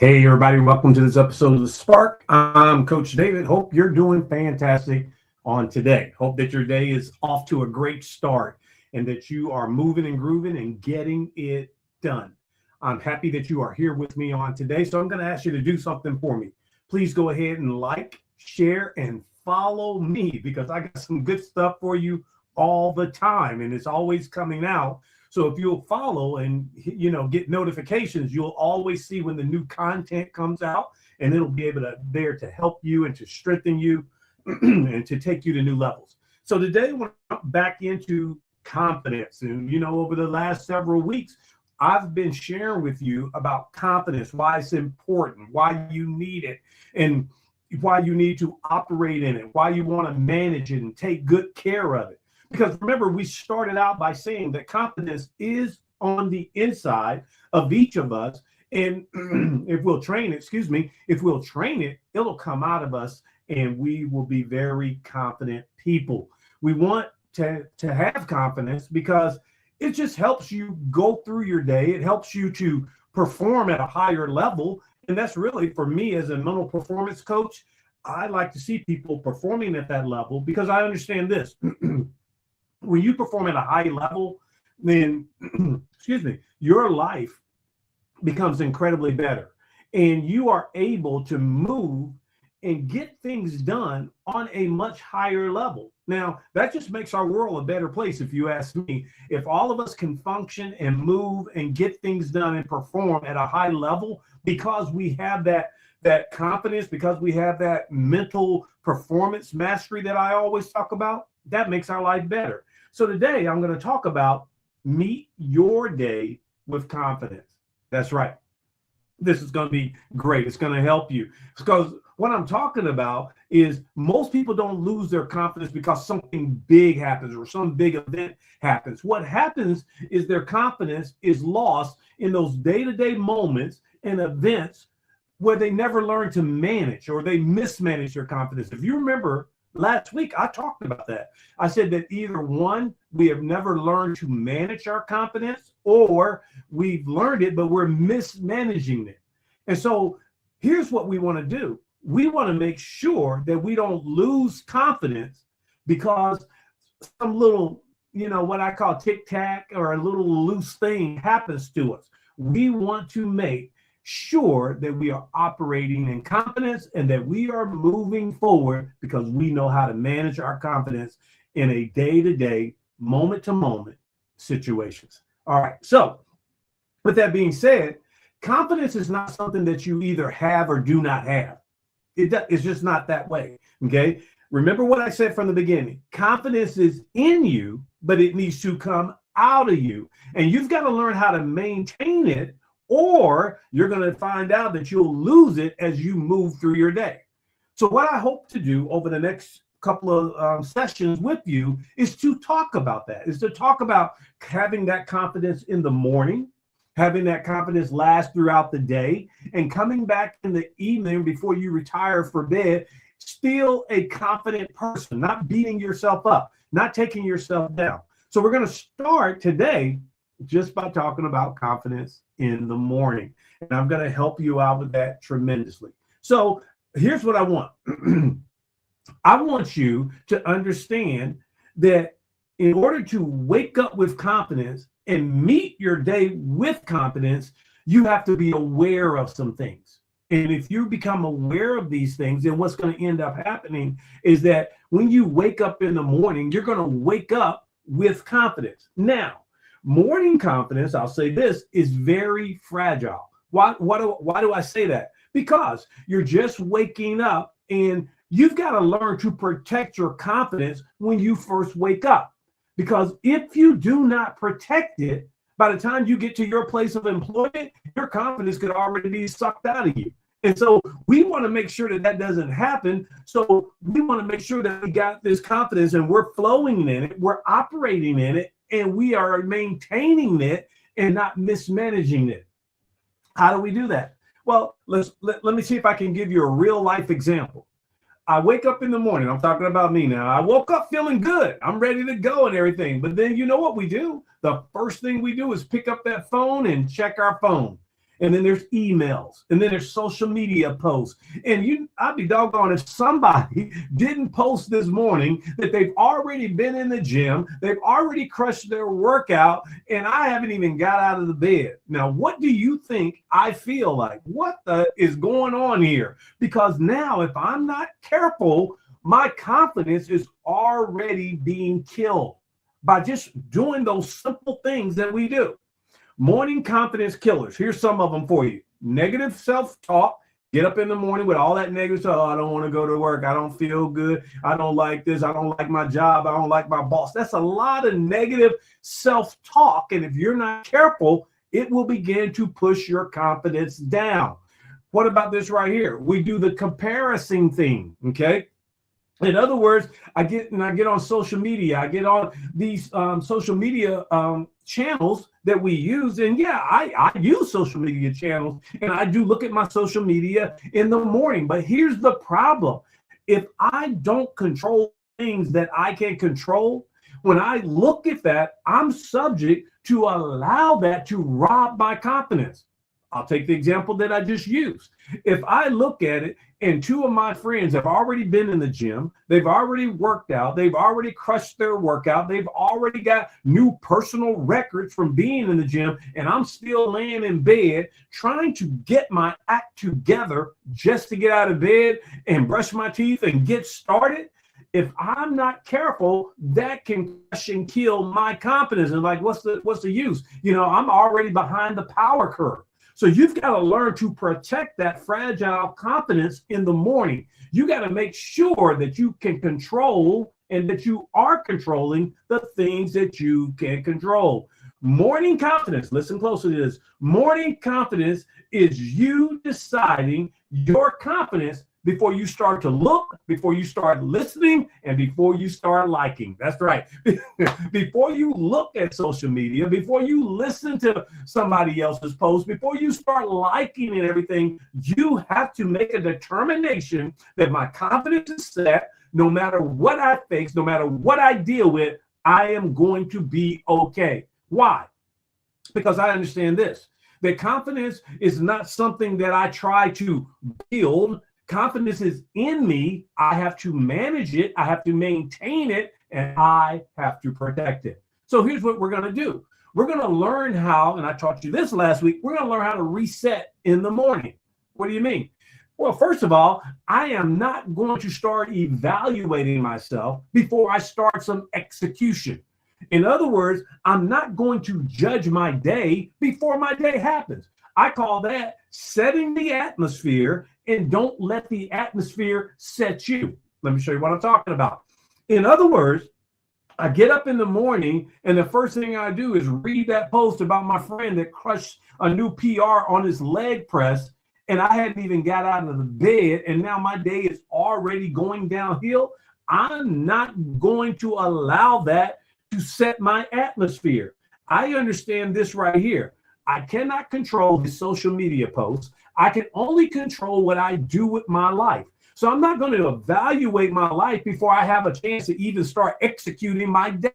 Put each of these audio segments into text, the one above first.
Hey, everybody, welcome to this episode of The Spark. I'm Coach David. Hope you're doing fantastic on today. Hope that your day is off to a great start and that you are moving and grooving and getting it done. I'm happy that you are here with me on today. So I'm going to ask you to do something for me. Please go ahead and like, share, and follow me because I got some good stuff for you all the time and it's always coming out. So if you'll follow and get notifications, you'll always see when the new content comes out, and it'll be able to there to help you and to strengthen you and to take you to new levels. So today we're back into confidence, and over the last several weeks, I've been sharing with you about confidence, why it's important, why you need it, and why you need to operate in it, why you want to manage it and take good care of it. Because remember, we started out by saying that confidence is on the inside of each of us. And if we'll train it, it'll come out of us and we will be very confident people. We want to have confidence because it just helps you go through your day. It helps you to perform at a higher level. And that's really, for me as a mental performance coach, I like to see people performing at that level because I understand this. When you perform at a high level, then, your life becomes incredibly better. And you are able to move and get things done on a much higher level. Now, that just makes our world a better place, if you ask me. If all of us can function and move and get things done and perform at a high level because we have that confidence, because we have that mental performance mastery that I always talk about, that makes our life better. So today I'm going to talk about meet your day with confidence. That's right. This is going to be great. It's going to help you because what I'm talking about is most people don't lose their confidence because something big happens or some big event happens. What happens is their confidence is lost in those day-to-day moments and events where they never learn to manage or they mismanage their confidence. If you remember, last week, I talked about that. I said that either one, we have never learned to manage our confidence, or we've learned it, but we're mismanaging it. And so here's what we want to do. We want to make sure that we don't lose confidence because some little, what I call tic-tac or a little loose thing happens to us. We want to make sure that we are operating in confidence and that we are moving forward because we know how to manage our confidence in a day-to-day, moment-to-moment situations. All right. So with that being said, confidence is not something that you either have or do not have. It's just not that way. Okay. Remember what I said from the beginning. Confidence is in you, but it needs to come out of you. And you've got to learn how to maintain it, or you're going to find out that you'll lose it as you move through your day. So what I hope to do over the next couple of sessions with you is to talk about that, is to talk about having that confidence in the morning, having that confidence last throughout the day, and coming back in the evening before you retire for bed, still a confident person, not beating yourself up, not taking yourself down. So we're going to start today just by talking about confidence in the morning. And I'm going to help you out with that tremendously. So here's what I want. I want you to understand that in order to wake up with confidence and meet your day with confidence, you have to be aware of some things. And if you become aware of these things, then what's going to end up happening is that when you wake up in the morning, you're going to wake up with confidence. Now, morning confidence, I'll say this, is very fragile. Why do I say that? Because you're just waking up and you've got to learn to protect your confidence when you first wake up. Because if you do not protect it, by the time you get to your place of employment, your confidence could already be sucked out of you. And so we want to make sure that that doesn't happen. So we want to make sure that we got this confidence and we're flowing in it, we're operating in it, and we are maintaining it and not mismanaging it. How do we do that? Well, let me see if I can give you a real life example. I wake up in the morning. I'm talking about me now. I woke up feeling good. I'm ready to go and everything. But then you know what we do? The first thing we do is pick up that phone and check our phone. and then there's emails, and then there's social media posts. And I'd be doggone if somebody didn't post this morning that they've already been in the gym, they've already crushed their workout, and I haven't even got out of the bed. Now, what do you think I feel like? What is going on here? Because now, if I'm not careful, my confidence is already being killed by just doing those simple things that we do. Morning confidence killers. Here's some of them for you. Negative self-talk. Get up in the morning with all that negative stuff. Oh, I don't want to go to work. I don't feel good. I don't like this. I don't like my job. I don't like my boss. That's a lot of negative self-talk. And if you're not careful, it will begin to push your confidence down. What about this right here? We do the comparison thing, okay? In other words, I get on social media. I get on these social media channels that we use. And yeah, I use social media channels, and I do look at my social media in the morning. But here's the problem. If I don't control things that I can control, when I look at that, I'm subject to allow that to rob my confidence. I'll take the example that I just used. If I look at it and two of my friends have already been in the gym, they've already worked out, they've already crushed their workout, they've already got new personal records from being in the gym, and I'm still laying in bed trying to get my act together just to get out of bed and brush my teeth and get started. If I'm not careful, that can crush and kill my confidence. And like, what's the use? I'm already behind the power curve. So you've got to learn to protect that fragile confidence in the morning. You got to make sure that you can control and that you are controlling the things that you can control. Morning confidence, listen closely to this. Morning confidence is you deciding your confidence before you start to look, before you start listening, and before you start liking. That's right. Before you look at social media, before you listen to somebody else's post, before you start liking and everything, you have to make a determination that my confidence is set. No matter what I face, no matter what I deal with, I am going to be okay. Why? Because I understand this, that confidence is not something that I try to build. Confidence is in me. I have to manage it. I have to maintain it, and I have to protect it. So here's what we're going to do. We're going to learn how, and I taught you this last week, we're going to learn how to reset in the morning. What do you mean? Well, first of all, I am not going to start evaluating myself before I start some execution. In other words, I'm not going to judge my day before my day happens. I call that setting the atmosphere, and don't let the atmosphere set you. Let me show you what I'm talking about. In other words, I get up in the morning, and the first thing I do is read that post about my friend that crushed a new PR on his leg press, and I hadn't even got out of the bed, and now my day is already going downhill. I'm not going to allow that to set my atmosphere. I understand this right here. I cannot control his social media posts. I can only control what I do with my life. So I'm not going to evaluate my life before I have a chance to even start executing my day.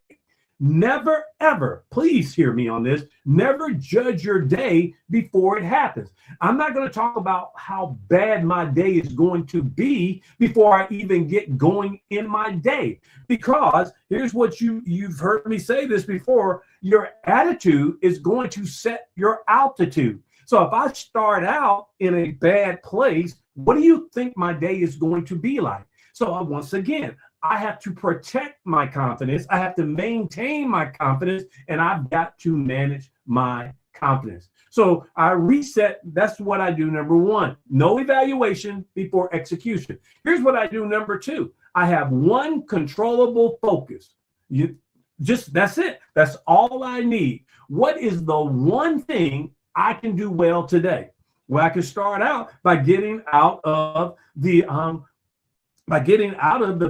Never, ever, please hear me on this, never judge your day before it happens. I'm not going to talk about how bad my day is going to be before I even get going in my day. Because here's what you've heard me say this before, your attitude is going to set your altitude. So if I start out in a bad place, what do you think my day is going to be like? So once again, I have to protect my confidence. I have to maintain my confidence, and I've got to manage my confidence. So I reset. That's what I do. Number one, no evaluation before execution. Here's what I do. Number two, I have one controllable focus. That's it. That's all I need. What is the one thing I can do well today? Well, I can start out by getting out of the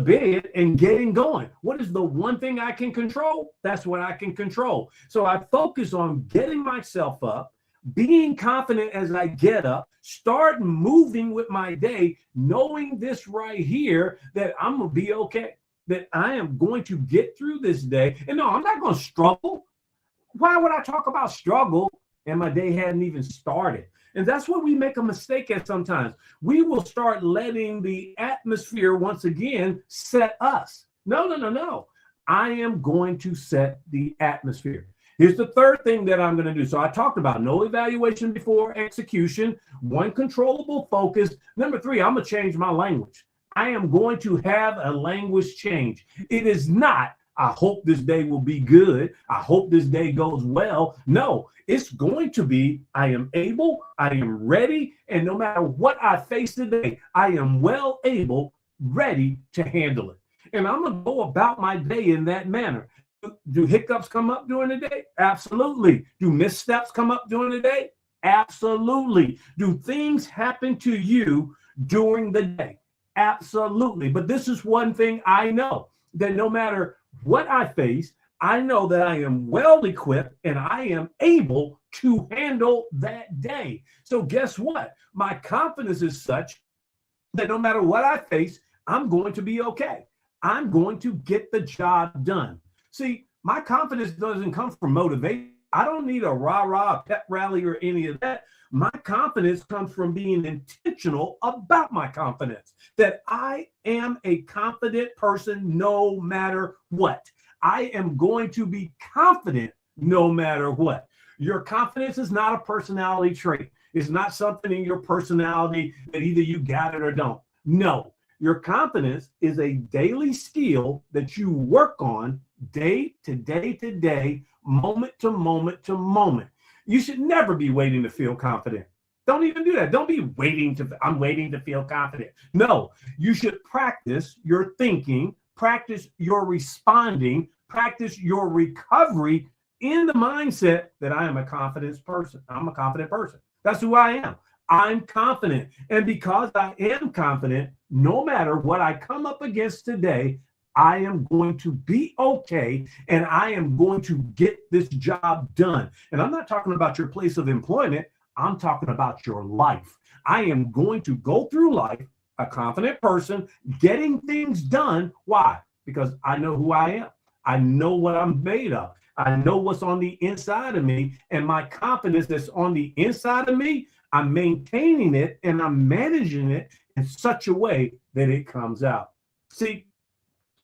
bed and getting going. What is the one thing I can control? That's what I can control. So I focus on getting myself up, being confident as I get up, start moving with my day, knowing this right here, that I'm going to be okay, that I am going to get through this day. And no, I'm not going to struggle. Why would I talk about struggle and my day hadn't even started? And that's where we make a mistake at sometimes. We will start letting the atmosphere once again set us. No, no, no, no. I am going to set the atmosphere. Here's the third thing that I'm going to do. So I talked about no evaluation before execution, one controllable focus. Number three, I'm going to change my language. I am going to have a language change. It is not, I hope this day will be good. I hope this day goes well. No, it's going to be, I am able, I am ready, and no matter what I face today, I am well able, ready to handle it. And I'm going to go about my day in that manner. Do hiccups come up during the day? Absolutely. Do missteps come up during the day? Absolutely. Do things happen to you during the day? Absolutely. But this is one thing I know, that no matter what I face, I know that I am well equipped and I am able to handle that day. So guess what? My confidence is such that no matter what I face, I'm going to be okay. I'm going to get the job done. See, my confidence doesn't come from motivation. I don't need a rah-rah, pep rally, or any of that. My confidence comes from being intentional about my confidence, that I am a confident person no matter what. I am going to be confident no matter what. Your confidence is not a personality trait. It's not something in your personality that either you got it or don't. No, your confidence is a daily skill that you work on day to day to day, moment to moment to moment. You should never be waiting to feel confident. Don't even do that. Don't be I'm waiting to feel confident. No, you should practice your thinking, practice your responding, practice your recovery in the mindset that I am a confident person. I'm a confident person. That's who I am. I'm confident. And because I am confident, no matter what I come up against today, I am going to be okay, and I am going to get this job done. And I'm not talking about your place of employment. I'm talking about your life. I am going to go through life a confident person, getting things done. Why? Because I know who I am. I know what I'm made of. I know what's on the inside of me, and my confidence that's on the inside of me, I'm maintaining it and I'm managing it in such a way that it comes out. See,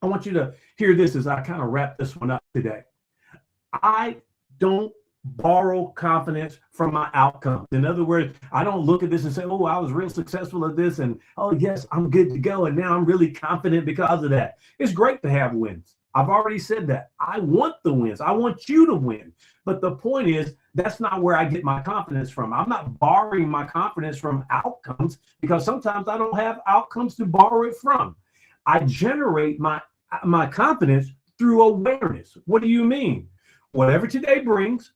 I want you to hear this as I kind of wrap this one up today. I don't borrow confidence from my outcomes. In other words, I don't look at this and say, oh, I was real successful at this, and oh, yes, I'm good to go, and now I'm really confident because of that. It's great to have wins. I've already said that. I want the wins. I want you to win. But the point is, that's not where I get my confidence from. I'm not borrowing my confidence from outcomes, because sometimes I don't have outcomes to borrow it from. I generate my confidence through awareness. What do you mean? Whatever today brings,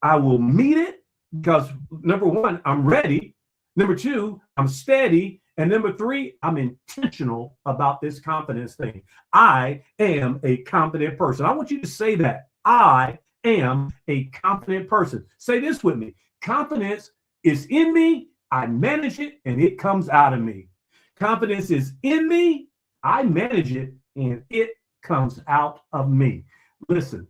I will meet it because, number one, I'm ready. Number two, I'm steady. And number three, I'm intentional about this confidence thing. I am a confident person. I want you to say that. I am a confident person. Say this with me. Confidence is in me. I manage it and it comes out of me. Confidence is in me. I manage it and it comes out of me. Listen,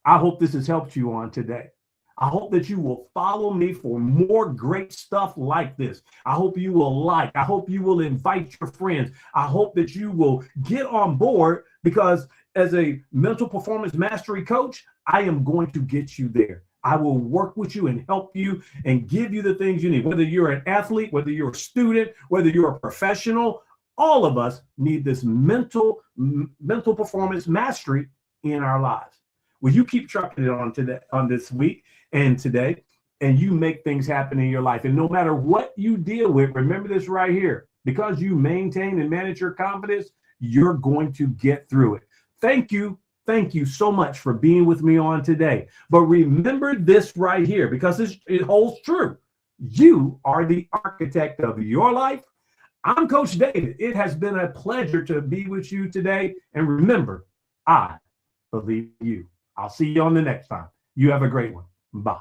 I hope this has helped you on today. I hope that you will follow me for more great stuff like this. I hope you will I hope you will invite your friends. I hope that you will get on board, because as a mental performance mastery coach, I am going to get you there. I will work with you and help you and give you the things you need. Whether you're an athlete, whether you're a student, whether you're a professional, all of us need this mental performance mastery in our lives. Will you keep trucking it on this week and today, and you make things happen in your life? And no matter what you deal with, remember this right here: because you maintain and manage your confidence, you're going to get through it. Thank you so much for being with me on today. But remember this right here, because it holds true. You are the architect of your life. I'm Coach David. It has been a pleasure to be with you today. And remember, I believe you. I'll see you on the next time. You have a great one. Bye.